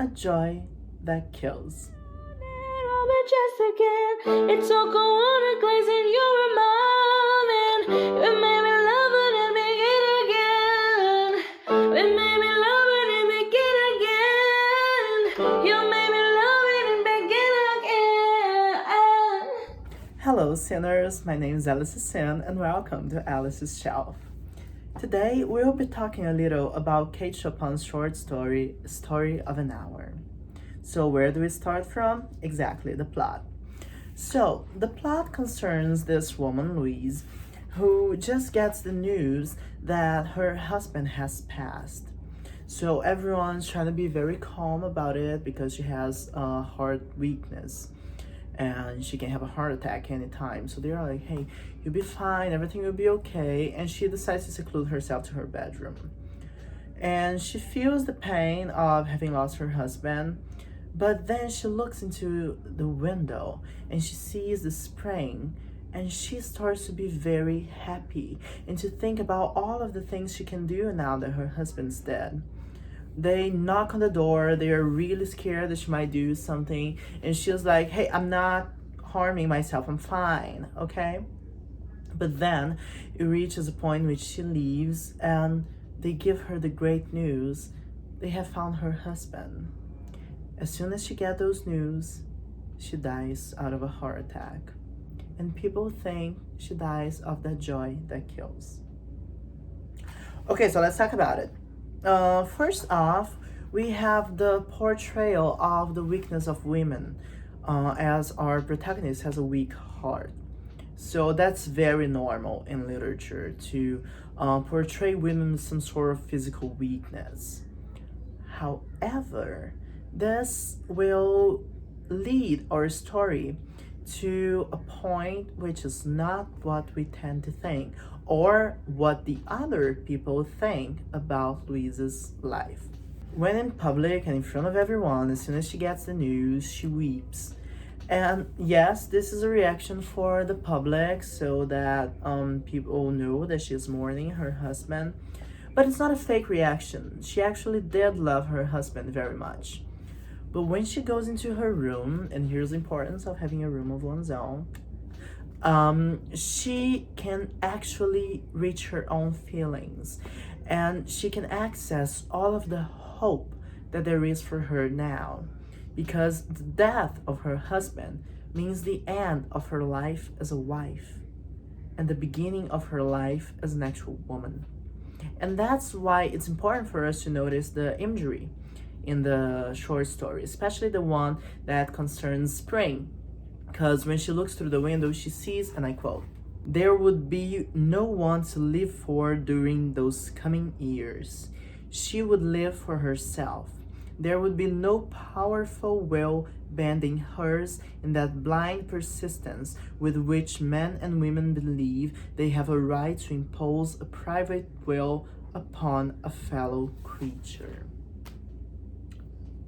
a joy that kills. Just again, it took a water glaze and you were mine. It made me love it and begin again. It made me love it and begin again. You made me love it and begin again. Hello, sinners. My name is Alice Sin, and welcome to Alice's Shelf. Today, we'll be talking a little about Kate Chopin's short story, Story of an Hour. So where do we start from? Exactly, the plot. So the plot concerns this woman, Louise, who just gets the news that her husband has passed. So everyone's trying to be very calm about it because she has a heart weakness and she can have a heart attack anytime. So they're like, hey, you'll be fine, everything will be okay. And she decides to seclude herself to her bedroom. And she feels the pain of having lost her husband. But then she looks into the window and she sees the spring and she starts to be very happy and to think about all of the things she can do now that her husband's dead. They knock on the door, they are really scared that she might do something, and she's like, hey, I'm not harming myself, I'm fine, okay? But then it reaches a point in which she leaves and they give her the great news. They have found her husband. As soon as she gets those news, she dies out of a heart attack. And people think she dies of that joy that kills. Okay, so let's talk about it. First off, we have the portrayal of the weakness of women, as our protagonist has a weak heart. So that's very normal in literature to portray women with some sort of physical weakness. However, this will lead our story to a point which is not what we tend to think or what the other people think about Louise's life. When in public and in front of everyone, as soon as she gets the news, she weeps. And yes, this is a reaction for the public so that people know that she's mourning her husband. But it's not a fake reaction. She actually did love her husband very much. But when she goes into her room, and here's the importance of having a room of one's own, she can actually reach her own feelings and she can access all of the hope that there is for her now. Because the death of her husband means the end of her life as a wife and the beginning of her life as an actual woman. And that's why it's important for us to notice the imagery in the short story, especially the one that concerns spring. Because when she looks through the window, she sees, and I quote, "There would be no one to live for during those coming years. She would live for herself. There would be no powerful will bending hers in that blind persistence with which men and women believe they have a right to impose a private will upon a fellow creature."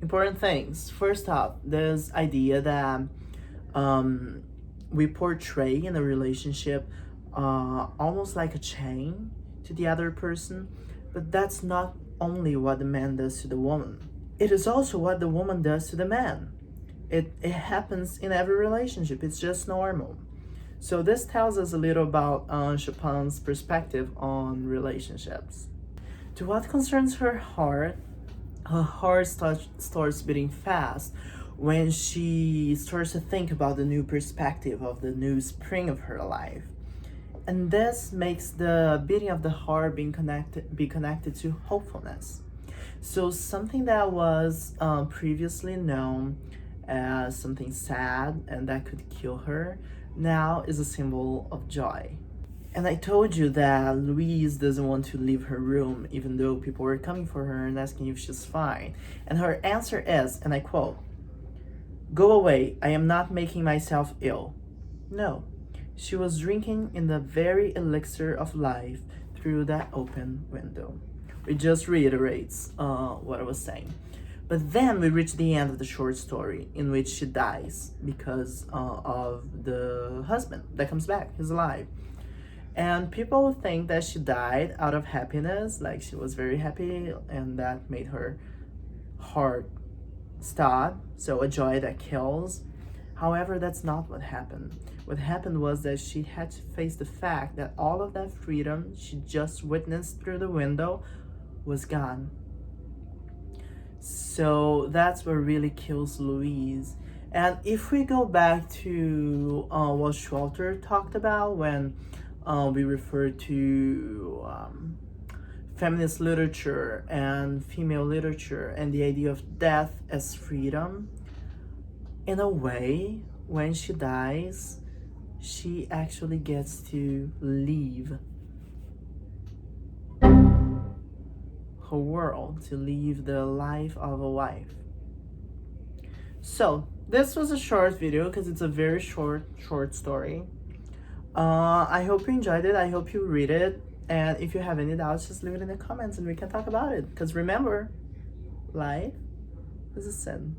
Important things. First up, this idea that we portray in a relationship almost like a chain to the other person, but that's not only what the man does to the woman. It is also what the woman does to the man. It happens in every relationship. It's just normal. So this tells us a little about Chopin's perspective on relationships. To what concerns her heart starts beating fast when she starts to think about the new perspective of the new spring of her life. And this makes the beating of the heart be connected to hopefulness. So something that was previously known as something sad and that could kill her now is a symbol of joy. And I told you that Louise doesn't want to leave her room even though people were coming for her and asking if she's fine. And her answer is, and I quote, "Go away, I am not making myself ill." No, she was drinking in the very elixir of life through that open window. It just reiterates what I was saying. But then we reach the end of the short story in which she dies because of the husband that comes back. He's alive. And people think that she died out of happiness, like she was very happy and that made her heart stop, so a joy that kills. However, that's not what happened. What happened was that she had to face the fact that all of that freedom she just witnessed through the window was gone. So that's what really kills Louise. And if we go back to what Schwalter talked about when we refer to feminist literature and female literature and the idea of death as freedom, in a way, when she dies, she actually gets to leave her world, to leave the life of a wife. So this was a short video because it's a very short story. I hope you enjoyed it. I hope you read it. And if you have any doubts, just leave it in the comments and we can talk about it. Because remember, life is a sin.